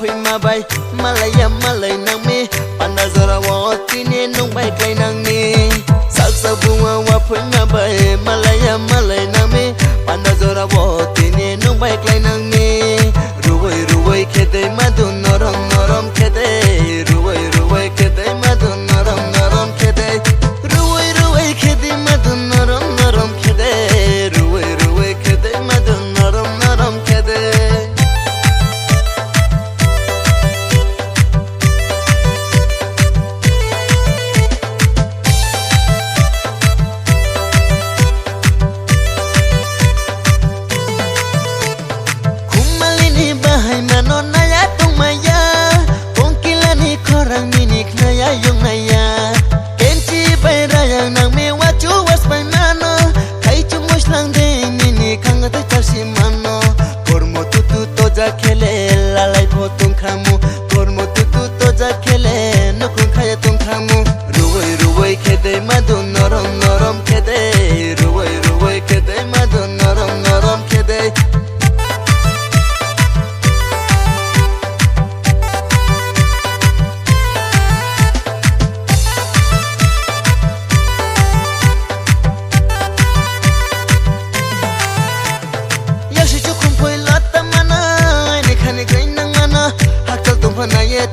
phui ma bai malaya malay nang mi panda zora wa tine nong bai klai nang ni sak sa bunga wa phui ma bai malaya malay nang mi panda zora wa tine nong bai klai nang ni ruwai ruwai khede madu norom norom khede ruwai ruwai khede madu norom norom khede ruwai ruwai khede madu norom norom khede ruwai ruwai khede madu norom norom khede खेले लालाई फोतुं खामु kormo tutu toja khele nukun khaya tung khamu ruwai ruwai khede madu norom norom khede ruwai ruwai khede madu norom norom khede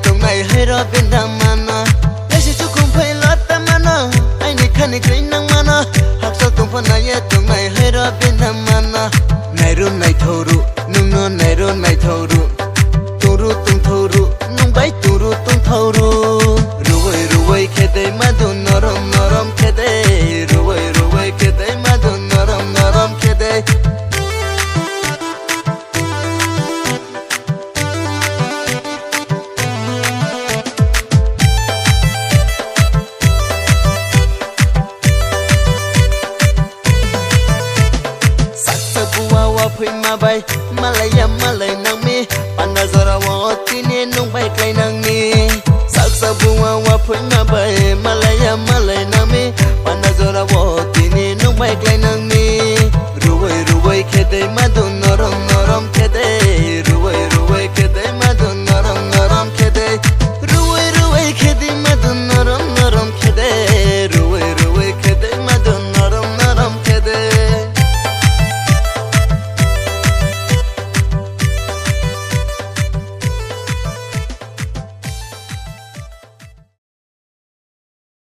tung này hay ra bên đam mana, để chỉ chúc không phải lót tâm mana, ai này khăn này cười nắng mana, học sao tung phần này tung này hay ra bên đam mana, này run này thâu ru, nung non này run này thâu ru, tung ru tung thâu ru, nung bay tung ru tung thâu ru, ruwai ruwai khede madu norom norom khede, ruwai ruwai khede madu norom norom khede. Phui ma bai malaya malay nang mi panda zora wa tine nong bai klai nang ni sak sa bunga wa phui ma bai